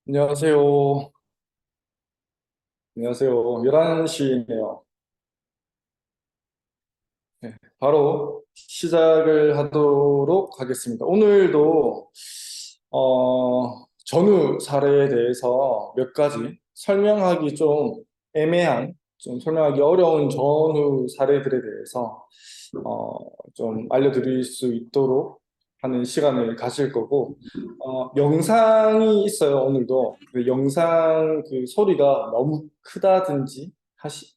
안녕하세요. 안녕하세요. 11시네요. 네, 바로 시작을 하도록 하겠습니다. 오늘도 전후 사례에 대해서 몇 가지 설명하기 좀 애매한, 좀 설명하기 어려운 전후 사례들에 대해서 어, 좀 알려드릴 수 있도록 하는 시간을 가질 거고, 영상이 있어요, 오늘도. 그 영상 그 소리가 너무 크다든지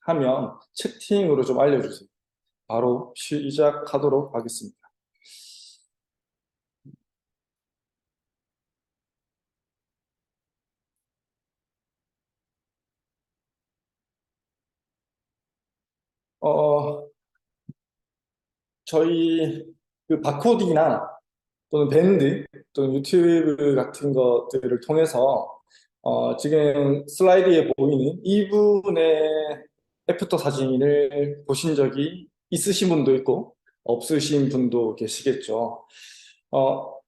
하면 채팅으로 좀 알려주세요. 바로 시작하도록 하겠습니다. 어, 저희 그 바코드나 또는 밴드 또는 유튜브 같은 것들을 통해서 지금 슬라이드에 보이는 이분의 애프터 사진을 보신 적이 있으신 분도 있고 없으신 분도 계시겠죠.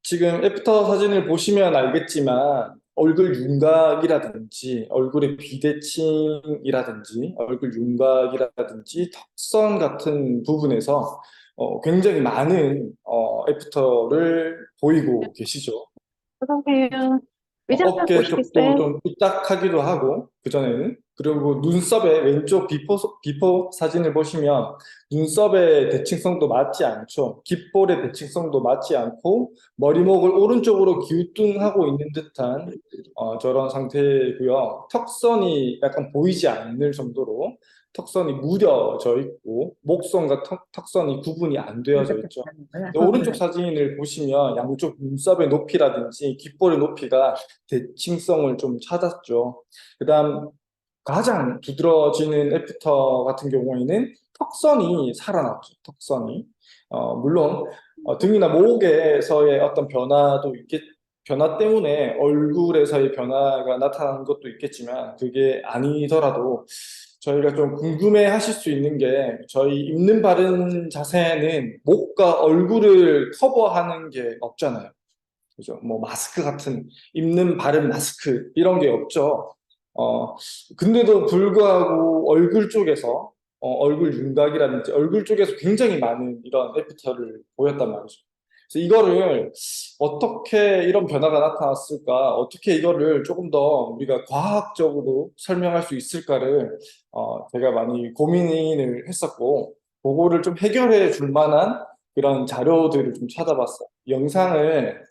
지금 애프터 사진을 보시면 알겠지만 얼굴 윤곽이라든지 얼굴의 비대칭이라든지 얼굴 윤곽이라든지 턱선 같은 부분에서 굉장히 많은 애프터를 보이고 계시죠. 어서오세요. 의자가 어깨 쪽도 보시겠어요? 좀 삐딱하기도 하고, 그전에는. 그리고 눈썹의 왼쪽 비포 사진을 보시면 눈썹의 대칭성도 맞지 않죠. 귓볼의 대칭성도 맞지 않고, 머리목을 오른쪽으로 기우뚱하고 있는 듯한 저런 상태고요. 턱선이 약간 보이지 않을 정도로 턱선이 무뎌져 있고, 목선과 턱선이 구분이 안 되어져 있죠. 근데 오른쪽 사진을 보시면 양쪽 눈썹의 높이라든지 귓볼의 높이가 대칭성을 좀 찾았죠. 그다음 가장 두드러지는 애프터 같은 경우에는 턱선이 살아났죠. 턱선이 물론 등이나 목에서의 어떤 변화 때문에 얼굴에서의 변화가 나타나는 것도 있겠지만 그게 아니더라도 저희가 좀 궁금해 하실 수 있는 게 저희 입는 바른 자세는 목과 얼굴을 커버하는 게 없잖아요. 그죠? 뭐 마스크 같은 입는 바른 마스크 이런 게 없죠. 어, 근데도 불구하고 얼굴 쪽에서 얼굴 윤곽이라든지 얼굴 쪽에서 굉장히 많은 이런 애프터를 보였단 말이죠. 그래서 이거를 어떻게 이런 변화가 나타났을까? 어떻게 이거를 조금 더 우리가 과학적으로 설명할 수 있을까를 제가 많이 고민을 했었고, 그거를 좀 해결해 줄 만한 그런 자료들을 좀 찾아봤어요. 영상을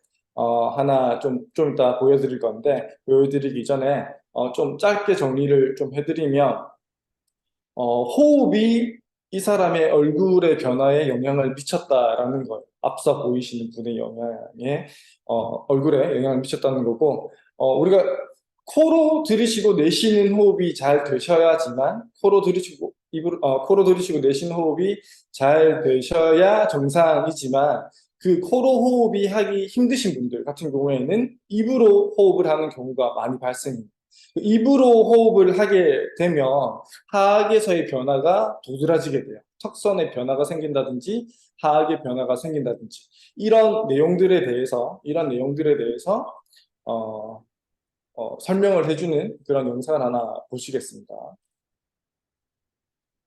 하나 좀 이따 보여드릴 건데, 보여드리기 전에 좀 짧게 정리를 좀 해드리면, 호흡이 이 사람의 얼굴의 변화에 영향을 미쳤다라는 거예요. 앞서 보이시는 분의 영향에, 얼굴에 영향을 미쳤다는 거고, 우리가 코로 들이쉬고 내쉬는 호흡이 잘 되셔야지만, 코로 들이쉬고 내쉬는 호흡이 잘 되셔야 정상이지만, 그 코로 호흡이 하기 힘드신 분들 같은 경우에는 입으로 호흡을 하는 경우가 많이 발생합니다. 입으로 호흡을 하게 되면 하악에서의 변화가 도드라지게 돼요. 턱선의 변화가 생긴다든지 하악의 변화가 생긴다든지 이런 내용들에 대해서 어, 설명을 해주는 그런 영상을 하나 보시겠습니다.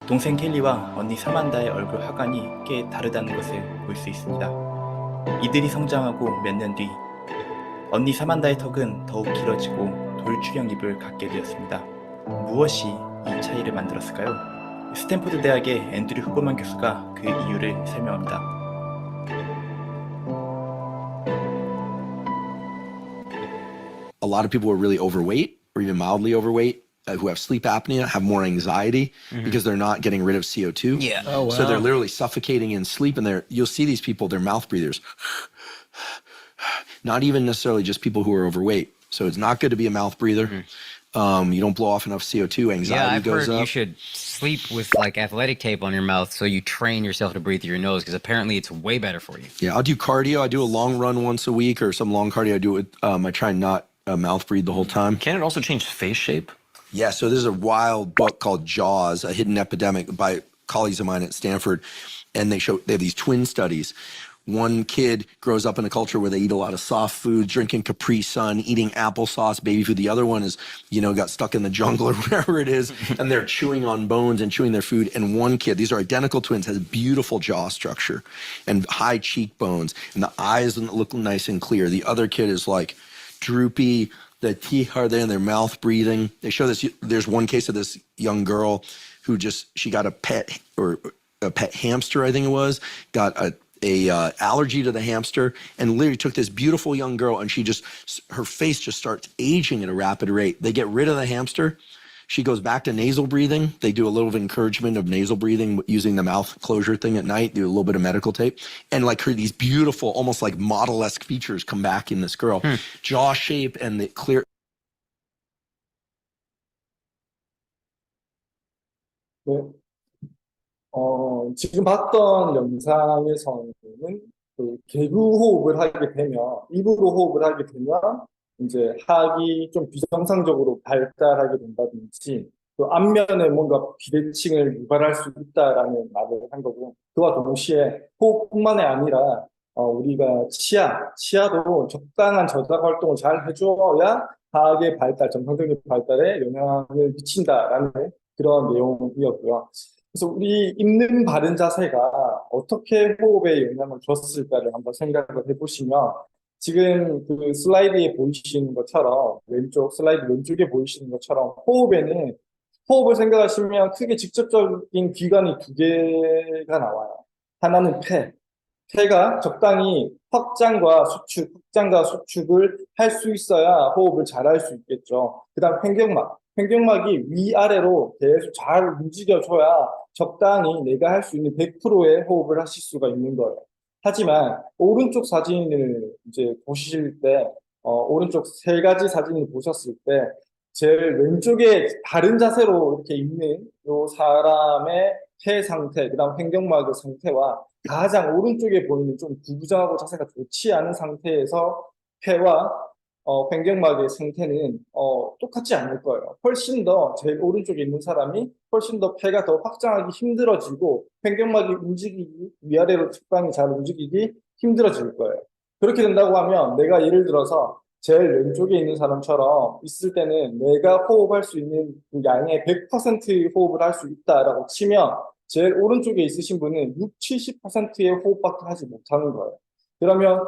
동생 켈리와 언니 사만다의 얼굴 하관이 꽤 다르다는 것을 볼 수 있습니다. 이들이 성장하고 몇 년 뒤 언니 사만다의 턱은 더욱 길어지고 돌출형 입을 갖게 되었습니다. 무엇이 이 차이를 만들었을까요? 스탠포드 대학의 앤드류 후버만 교수가 그 이유를 설명합니다. A lot of people who are really overweight or even mildly overweight who have sleep apnea have more anxiety because they're not getting rid of CO2. Yeah. Oh, wow. So they're literally suffocating in sleep, and you'll see these people, they're mouth breathers. Not even necessarily just people who are overweight. So it's not good to be a mouth breather. You don't blow off enough CO2, Yeah, anxiety I've goes heard up. you should sleep with like athletic tape on your mouth so you train yourself to breathe through your nose because apparently it's way better for you. Yeah, I'll do cardio. I do a long run once a week or some long cardio. I do it. I try and not mouth breathe the whole time. Can it also change face shape? Yeah, so there's a wild book called Jaws, A Hidden Epidemic by colleagues of mine at Stanford, and they have these twin studies one kid grows up in a culture where they eat a lot of soft food, drinking Capri Sun, eating applesauce, baby food. The other one is, got stuck in the jungle or whatever it is, and they're chewing on bones and chewing their food. And one kid, these are identical twins, has beautiful jaw structure and high cheekbones, and the eyes look nice and clear. The other kid is like droopy, the teeth are there in their mouth breathing. They show this, there's one case of this young girl who she got a pet hamster, I think it was, got a allergy to the hamster, and literally took this beautiful young girl, and her face just starts aging at a rapid rate. They get rid of the hamster. She goes back to nasal breathing. They do a little encouragement of nasal breathing using the mouth closure thing at night, do a little bit of medical tape. And these beautiful, almost like model-esque features come back in this girl. Jaw shape and the clear. 네. 지금 봤던 영상에서는 그 개구 호흡을 하게 되면, 입으로 호흡을 하게 되면, 이제 하악이 좀 비정상적으로 발달하게 된다든지, 또 안면에 뭔가 비대칭을 유발할 수 있다라는 말을 한 거고, 그와 동시에 호흡뿐만이 아니라, 우리가 치아도 적당한 저작 활동을 잘 해줘야 하악의 발달, 정상적인 발달에 영향을 미친다라는 그런 내용이었고요. 그래서 우리 입는 바른 자세가 어떻게 호흡에 영향을 줬을까를 한번 생각을 해보시면, 지금 그 슬라이드에 보이시는 것처럼, 슬라이드 왼쪽에 보이시는 것처럼, 호흡을 생각하시면 크게 직접적인 기관이 두 개가 나와요. 하나는 폐가 적당히 확장과 수축을 할 수 있어야 호흡을 잘 할 수 있겠죠. 그 다음 횡격막이 위아래로 계속 잘 움직여줘야 적당히 내가 할 수 있는 100%의 호흡을 하실 수가 있는 거예요. 하지만 오른쪽 사진을 이제 보실 때, 오른쪽 세 가지 사진을 보셨을 때, 제일 왼쪽에 바른 자세로 이렇게 있는 요 사람의 폐 상태, 그 다음 횡격막의 상태와 가장 오른쪽에 보이는 좀 구부정하고 자세가 좋지 않은 상태에서 폐와 횡격막의 상태는 똑같지 않을 거예요. 훨씬 더 제일 오른쪽에 있는 사람이 훨씬 더 폐가 더 확장하기 힘들어지고 횡격막이 위아래로 적당히 잘 움직이기 힘들어질 거예요. 그렇게 된다고 하면 내가 예를 들어서 제일 왼쪽에 있는 사람처럼 있을 때는 내가 호흡할 수 있는 그 양의 100%의 호흡을 할 수 있다라고 치면 제일 오른쪽에 있으신 분은 60-70%의 호흡밖에 하지 못하는 거예요. 그러면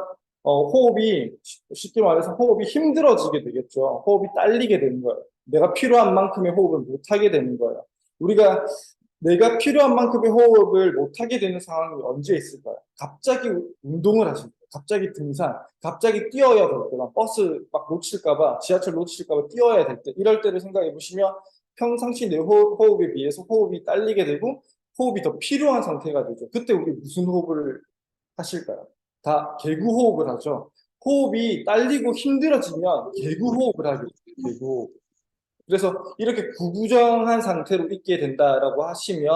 쉽게 말해서 호흡이 힘들어지게 되겠죠. 호흡이 딸리게 되는 거예요. 내가 필요한 만큼의 호흡을 못하게 되는 거예요. 내가 필요한 만큼의 호흡을 못하게 되는 상황이 언제 있을까요? 갑자기 운동을 하실 때, 갑자기 등산, 갑자기 뛰어야 될 때, 버스 막 놓칠까봐, 지하철 놓칠까봐 뛰어야 될 때, 이럴 때를 생각해 보시면 평상시 내 호흡에 비해서 호흡이 딸리게 되고 호흡이 더 필요한 상태가 되죠. 그때 우리 무슨 호흡을 하실까요? 다 개구 호흡을 하죠. 호흡이 딸리고 힘들어지면 개구 호흡을 하겠죠. 개구 호흡. 그래서 이렇게 구부정한 상태로 있게 된다라고 하시면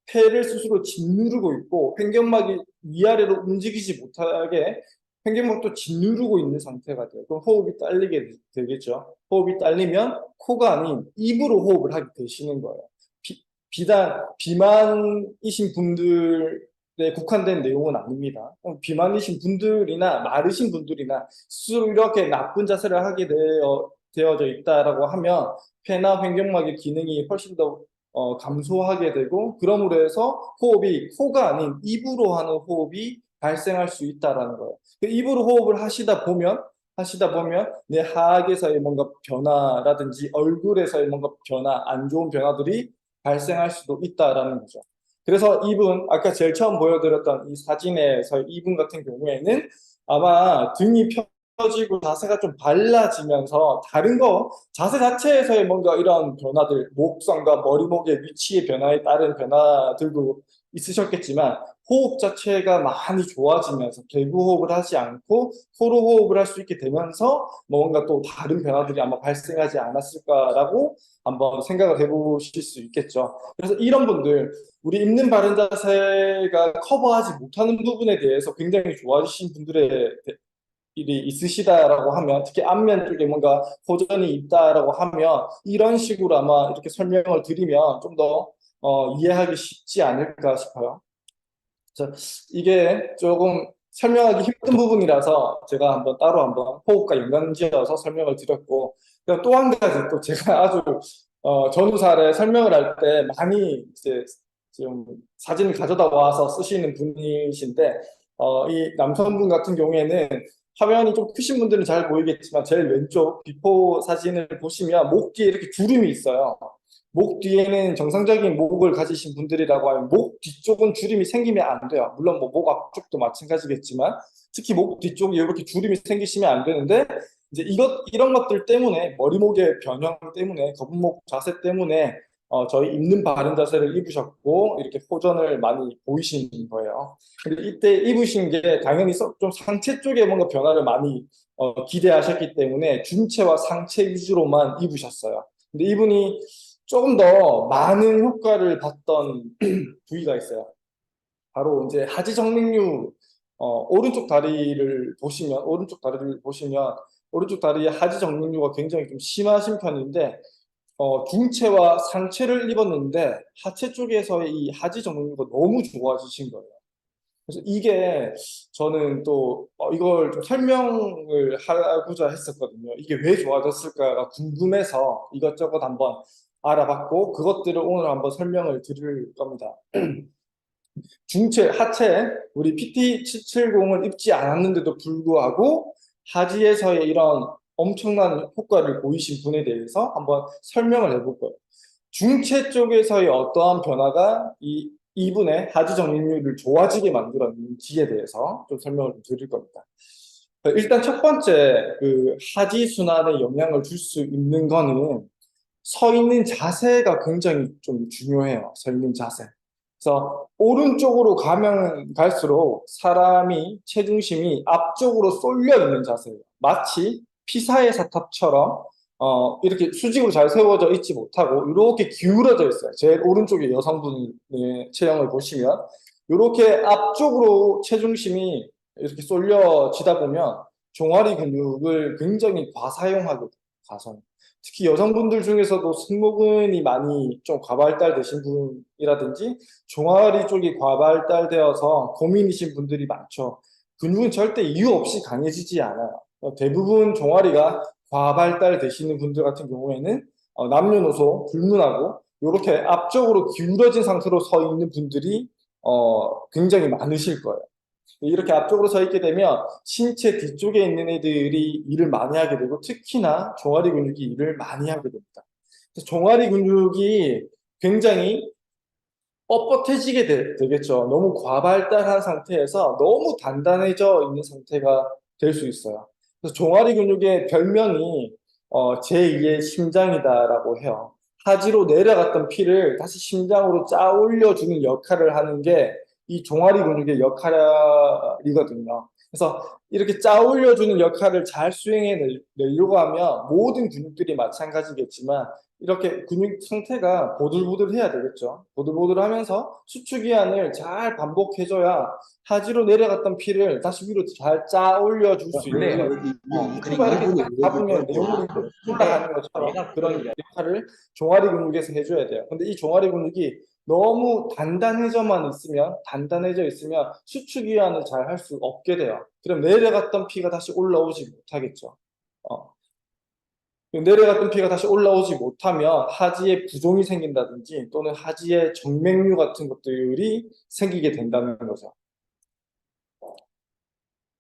폐를 스스로 짓누르고 있고 횡격막이 위아래로 움직이지 못하게 횡격막도 짓누르고 있는 상태가 돼요. 그럼 호흡이 딸리게 되겠죠. 호흡이 딸리면 코가 아닌 입으로 호흡을 하게 되시는 거예요. 비만이신 분들에 국한된 내용은 아닙니다. 비만이신 분들이나 마르신 분들이나 스스로 이렇게 나쁜 자세를 하게 되어져 있다라고 하면 폐나 횡격막의 기능이 훨씬 더 감소하게 되고 그러므로 해서 코가 아닌 입으로 하는 호흡이 발생할 수 있다라는 거예요. 입으로 호흡을 하시다 보면 내 하악에서의 뭔가 변화라든지 얼굴에서의 뭔가 변화, 안 좋은 변화들이 발생할 수도 있다라는 거죠. 그래서 아까 제일 처음 보여드렸던 이 사진에서 이분 같은 경우에는 아마 등이 펴지고 자세가 좀 발라지면서 자세 자체에서의 뭔가 이런 변화들, 목선과 머리목의 위치의 변화에 따른 변화들도 있으셨겠지만 호흡 자체가 많이 좋아지면서 개구 호흡을 하지 않고 코로 호흡을 할 수 있게 되면서 뭔가 또 다른 변화들이 아마 발생하지 않았을까라고 한번 생각을 해보실 수 있겠죠. 그래서 이런 분들, 우리 입는 바른 자세가 커버하지 못하는 부분에 대해서 굉장히 좋아지신 분들의 일이 있으시다라고 하면, 특히 안면 쪽에 뭔가 호전이 있다라고 하면 이런 식으로 아마 이렇게 설명을 드리면 좀 더 이해하기 쉽지 않을까 싶어요. 이게 조금 설명하기 힘든 부분이라서 제가 한번 따로 한번 호흡과 연관지어서 설명을 드렸고, 또 한 가지 또 제가 아주 전후사를 설명을 할 때 많이 이제 좀 사진을 가져다 와서 쓰시는 분이신데, 이 남성분 같은 경우에는 화면이 좀 크신 분들은 잘 보이겠지만 제일 왼쪽 비포 사진을 보시면 목 뒤에 이렇게 주름이 있어요. 목 뒤에는 정상적인 목을 가지신 분들이라고 하면 목 뒤쪽은 주름이 생기면 안 돼요. 물론 뭐 목 앞쪽도 마찬가지겠지만 특히 목 뒤쪽에 이렇게 주름이 생기시면 안 되는데, 이제 이런 것들 때문에 머리목의 변형 때문에 거북목 자세 때문에 저희 입는 바른 자세를 입으셨고 이렇게 호전을 많이 보이시는 거예요. 근데 이때 입으신 게 당연히 좀 상체 쪽에 뭔가 변화를 많이 기대하셨기 때문에 중체와 상체 위주로만 입으셨어요. 근데 이분이 조금 더 많은 효과를 봤던 부위가 있어요. 바로 이제 하지 정맥류, 오른쪽 다리를 보시면 오른쪽 다리에 하지 정맥류가 굉장히 좀 심하신 편인데, 중체와 상체를 입었는데 하체 쪽에서의 이 하지 정맥류가 너무 좋아지신 거예요. 그래서 이게 저는 또 이걸 좀 설명을 하고자 했었거든요. 이게 왜 좋아졌을까가 궁금해서 이것저것 한번 알아봤고 그것들을 오늘 한번 설명을 드릴 겁니다. 중체, 하체, 우리 PT770을 입지 않았는데도 불구하고 하지에서의 이런 엄청난 효과를 보이신 분에 대해서 한번 설명을 해볼 거예요. 중체 쪽에서의 어떠한 변화가 이분의 하지 정맥류를 좋아지게 만들었는지에 대해서 좀 설명을 좀 드릴 겁니다. 일단 첫 번째 그 하지 순환에 영향을 줄 수 있는 거는 서 있는 자세가 굉장히 좀 중요해요. 서 있는 자세. 그래서 오른쪽으로 가면 갈수록 사람이 체중심이 앞쪽으로 쏠려 있는 자세예요. 마치 피사의 사탑처럼 이렇게 수직으로 잘 세워져 있지 못하고 이렇게 기울어져 있어요. 제일 오른쪽에 여성분의 체형을 보시면 이렇게 앞쪽으로 체중심이 이렇게 쏠려지다 보면 종아리 근육을 굉장히 과사용하게 돼요. 과사용. 특히 여성분들 중에서도 승모근이 많이 좀 과발달되신 분이라든지 종아리 쪽이 과발달되어서 고민이신 분들이 많죠. 근육은 절대 이유 없이 강해지지 않아요. 대부분 종아리가 과발달되시는 분들 같은 경우에는 남녀노소 불문하고 이렇게 앞쪽으로 기울어진 상태로 서 있는 분들이 굉장히 많으실 거예요. 이렇게 앞쪽으로 서 있게 되면 신체 뒤쪽에 있는 애들이 일을 많이 하게 되고 특히나 종아리 근육이 일을 많이 하게 됩니다. 그래서 종아리 근육이 굉장히 뻣뻣해지게 되겠죠. 너무 과발달한 상태에서 너무 단단해져 있는 상태가 될 수 있어요. 그래서 종아리 근육의 별명이 제2의 심장이다라고 해요. 하지로 내려갔던 피를 다시 심장으로 짜 올려주는 역할을 하는 게 이 종아리 근육의 역할이거든요. 그래서 이렇게 짜 올려주는 역할을 잘 수행해내려고 하면 모든 근육들이 마찬가지겠지만 이렇게 근육 상태가 보들보들해야 되겠죠. 보들보들하면서 수축기한을 잘 반복해줘야 하지로 내려갔던 피를 다시 위로 잘 짜 올려줄 수 있는 피가 이렇게 딱 잡으면 내용물이 흘러가는 것처럼 그런 역할을 종아리 근육에서 해줘야 돼요. 근데 이 종아리 근육이 너무 단단해져 있으면 수축기한을 잘 할 수 없게 돼요. 그럼 내려갔던 피가 다시 올라오지 못하겠죠. 내려갔던 피가 다시 올라오지 못하면 하지에 부종이 생긴다든지 또는 하지에 정맥류 같은 것들이 생기게 된다는 거죠.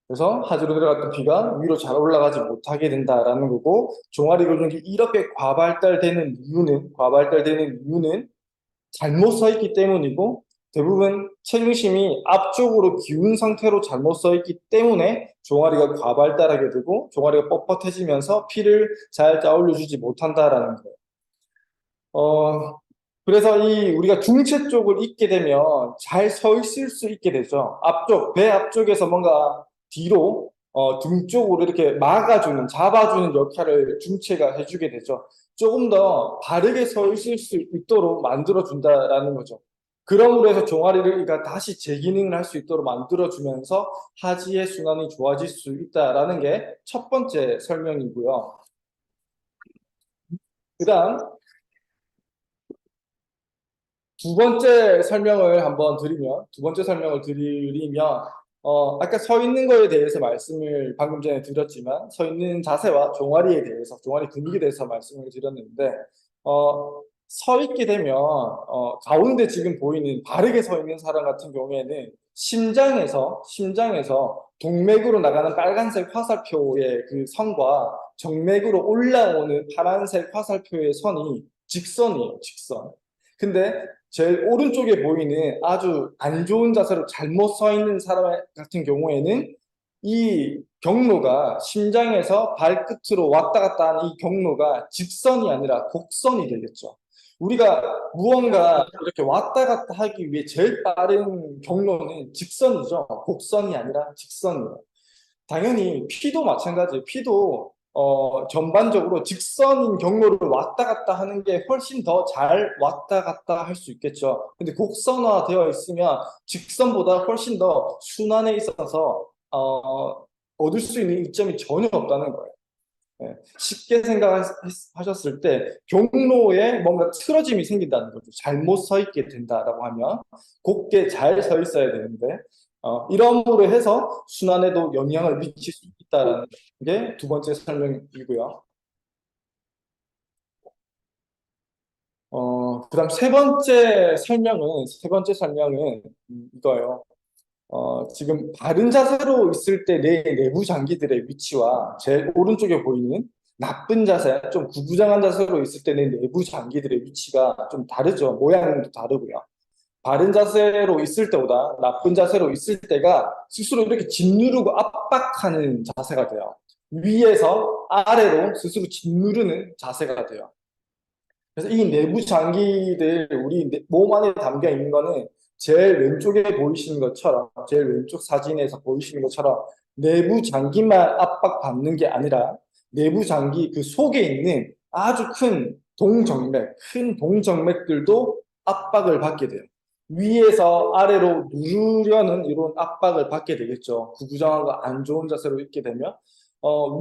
그래서 하지로 내려갔던 피가 위로 잘 올라가지 못하게 된다라는 거고, 종아리 근육이 이렇게 과발달되는 이유는 잘못 서 있기 때문이고, 대부분 체중심이 앞쪽으로 기운 상태로 잘못 서 있기 때문에 종아리가 과발달하게 되고 종아리가 뻣뻣해지면서 피를 잘 짜올려주지 못한다라는 거예요. 그래서 우리가 중체 쪽을 입게 되면 잘 서 있을 수 있게 되죠. 배 앞쪽에서 뭔가 뒤로 등 쪽으로 이렇게 잡아주는 역할을 중체가 해주게 되죠. 조금 더 바르게 서 있을 수 있도록 만들어준다라는 거죠. 그러므로 해서 종아리가 다시 재기능을 할 수 있도록 만들어주면서 하지의 순환이 좋아질 수 있다라는 게 첫 번째 설명이고요. 그 다음 두 번째 설명을 드리면 아까 서 있는 거에 대해서 말씀을 방금 전에 드렸지만, 서 있는 자세와 종아리에 대해서, 종아리 근육에 대해서 말씀을 드렸는데, 서 있게 되면, 가운데 지금 보이는 바르게 서 있는 사람 같은 경우에는 심장에서 동맥으로 나가는 빨간색 화살표의 그 선과 정맥으로 올라오는 파란색 화살표의 선이 직선이에요, 직선. 근데 제일 오른쪽에 보이는 아주 안 좋은 자세로 잘못 서 있는 사람 같은 경우에는 이 경로가 심장에서 발끝으로 왔다 갔다 하는 이 경로가 직선이 아니라 곡선이 되겠죠. 우리가 무언가 이렇게 왔다 갔다 하기 위해 제일 빠른 경로는 직선이죠. 곡선이 아니라 직선이에요. 당연히 피도 마찬가지예요. 피도 전반적으로 직선인 경로를 왔다 갔다 하는 게 훨씬 더 잘 왔다 갔다 할 수 있겠죠. 근데 곡선화되어 있으면 직선보다 훨씬 더 순환에 있어서 얻을 수 있는 이점이 전혀 없다는 거예요. 예, 쉽게 생각하셨을 때 경로에 뭔가 틀어짐이 생긴다는 거죠. 잘못 서 있게 된다라고 하면 곧게 잘 서 있어야 되는데 이러므로 해서 순환에도 영향을 미칠 수 있다는 게 두 번째 설명이고요. 그다음 세 번째 설명은 이거예요. 지금 바른 자세로 있을 때 내 내부 장기들의 위치와 제일 오른쪽에 보이는 나쁜 자세, 좀 구부정한 자세로 있을 때 내 내부 장기들의 위치가 좀 다르죠. 모양도 다르고요. 바른 자세로 있을 때보다 나쁜 자세로 있을 때가 스스로 이렇게 짓누르고 압박하는 자세가 돼요. 위에서 아래로 스스로 짓누르는 자세가 돼요. 그래서 이 내부 장기들 우리 몸 안에 담겨 있는 거는 제일 왼쪽에 보이시는 것처럼, 제일 왼쪽 사진에서 보이시는 것처럼 내부 장기만 압박받는 게 아니라 내부 장기 그 속에 있는 아주 큰 동정맥들도 압박을 받게 돼요. 위에서 아래로 누르려는 이런 압박을 받게 되겠죠. 구부정하고 안 좋은 자세로 있게 되면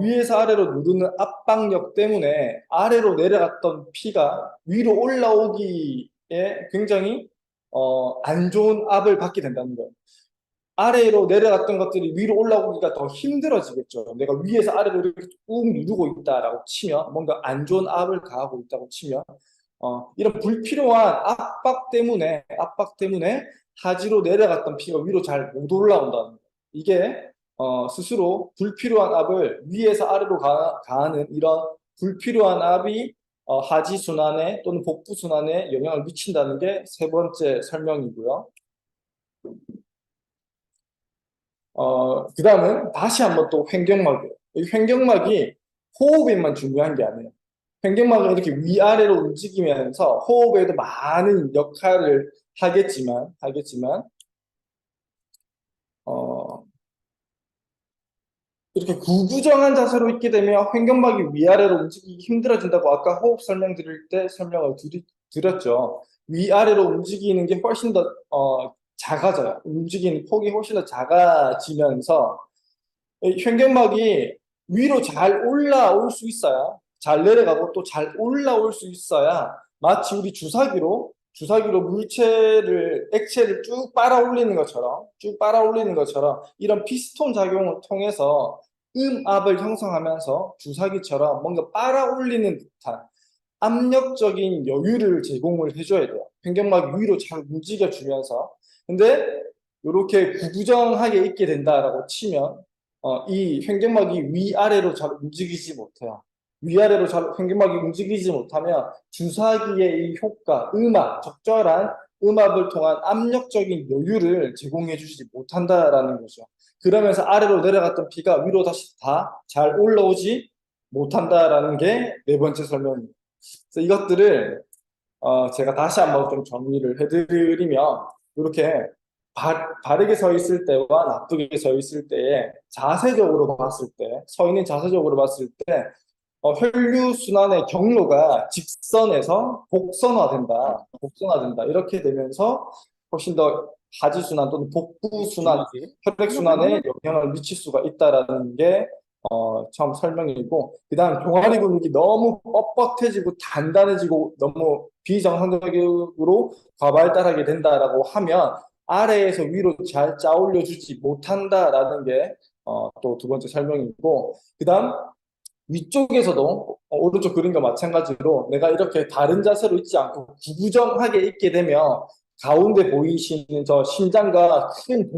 위에서 아래로 누르는 압박력 때문에 아래로 내려갔던 피가 위로 올라오기에 굉장히 안 좋은 압을 받게 된다는 거예요. 아래로 내려갔던 것들이 위로 올라오기가 더 힘들어지겠죠. 내가 위에서 아래로 이렇게 꾹 누르고 있다라고 치면, 뭔가 안 좋은 압을 가하고 있다고 치면, 이런 불필요한 압박 때문에 하지로 내려갔던 피가 위로 잘 못 올라온다는 거예요. 이게 스스로 불필요한 압을 위에서 아래로 가하는 이런 불필요한 압이 하지 순환에 또는 복부 순환에 영향을 미친다는 게 세 번째 설명이고요. 그 다음은 다시 한번 또 횡격막이에요. 이 횡격막이 호흡에만 중요한 게 아니에요. 횡격막은 이렇게 위아래로 움직이면서 호흡에도 많은 역할을 하겠지만 이렇게 구부정한 자세로 있게 되면 횡격막이 위아래로 움직이기 힘들어진다고 아까 호흡 설명드릴 때 설명을 드렸죠. 위아래로 움직이는 게 훨씬 더 작아져요. 움직이는 폭이 훨씬 더 작아지면서 이 횡격막이 위로 잘 올라올 수 있어야, 잘 내려가고 또 잘 올라올 수 있어야 마치 우리 주사기로 액체를 쭉 빨아 올리는 것처럼 이런 피스톤 작용을 통해서 음압을 형성하면서 주사기처럼 뭔가 빨아 올리는 듯한 압력적인 여유를 제공을 해줘야 돼요. 횡격막이 위로 잘 움직여주면서. 근데 이렇게 구부정하게 있게 된다라고 치면 이 횡격막이 위아래로 잘 움직이지 못해요. 위아래로 잘 횡격막이 움직이지 못하면 주사기의 이 효과, 적절한 음압을 통한 압력적인 여유를 제공해 주지 못한다라는 거죠. 그러면서 아래로 내려갔던 피가 위로 다시 다 잘 올라오지 못한다라는 게 네 번째 설명입니다. 그래서 이것들을 제가 다시 한번 좀 정리를 해드리면 이렇게 바르게 서 있을 때와 나쁘게 서 있을 때에 자세적으로 봤을 때, 서 있는 자세적으로 봤을 때 혈류순환의 경로가 직선에서 곡선화된다. 이렇게 되면서 훨씬 더 하지순환 또는 복부순환, 혈액순환에 영향을 미칠 수가 있다라는 게 처음 설명이고, 그 다음 종아리 근육이 너무 뻣뻣해지고 단단해지고 너무 비정상적으로 과발달하게 된다라고 하면 아래에서 위로 잘 짜올려주지 못한다라는 게 또 두 번째 설명이고, 그다음 위쪽에서도 오른쪽 그림과 마찬가지로 내가 이렇게 다른 자세로 있지 않고 구부정하게 있게 되면 가운데 보이시는 저 심장과 큰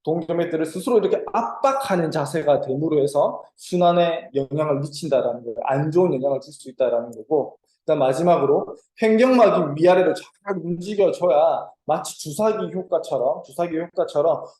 동정맥들을 스스로 이렇게 압박하는 자세가 됨으로 해서 순환에 영향을 미친다라는 거예요. 안 좋은 영향을 줄 수 있다라는 거고, 그다음 마지막으로 횡격막이 위아래로 잘 움직여줘야 마치 주사기 효과처럼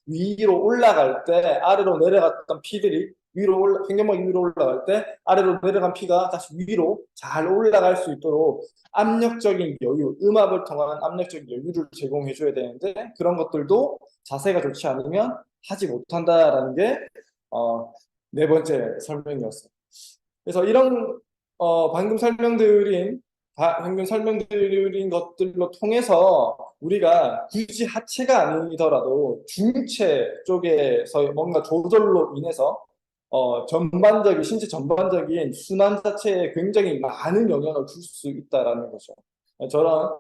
위로 올라갈 때 아래로 내려갔던 피들이 횡격막이 위로 올라갈 때 아래로 내려간 피가 다시 위로 잘 올라갈 수 있도록 압력적인 여유, 음압을 통한 압력적인 여유를 제공해줘야 되는데, 그런 것들도 자세가 좋지 않으면 하지 못한다라는 게 네 번째 설명이었어요. 그래서 이런 방금 설명드린 것들로 통해서 우리가 굳이 하체가 아니더라도 중체 쪽에서 뭔가 조절로 인해서 신체 전반적인 순환 자체에 굉장히 많은 영향을 줄 수 있다라는 거죠. 저런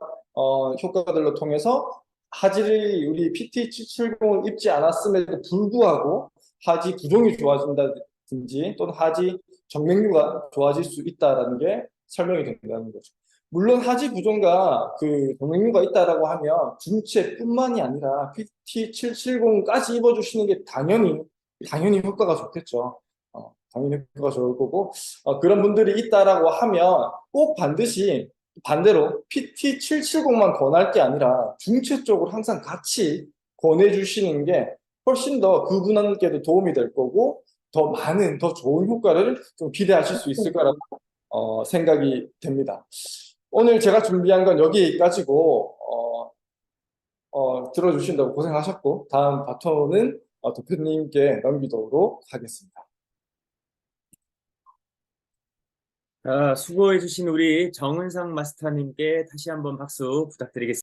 효과들로 통해서 하지를 우리 PT770을 입지 않았음에도 불구하고 하지 부종이 좋아진다든지 또는 하지 정맥류가 좋아질 수 있다라는 게 설명이 된다는 거죠. 물론 하지 부종과 그 정맥류가 있다라고 하면 중체뿐만이 아니라 PT770까지 입어주시는 게 당연히 효과가 좋겠죠. 당연히 효과가 좋을 거고, 그런 분들이 있다라고 하면 꼭 반드시 반대로 PT770만 권할 게 아니라 중체 쪽으로 항상 같이 권해주시는 게 훨씬 더 그분께도 도움이 될 거고, 더 많은, 더 좋은 효과를 좀 기대하실 수 있을 거라고 생각이 됩니다. 오늘 제가 준비한 건 여기까지고, 들어주신다고 고생하셨고, 다음 바톤은 대표님께 넘기도록 하겠습니다. 수고해주신 우리 정은상 마스터님께 다시 한번 박수 부탁드리겠습니다.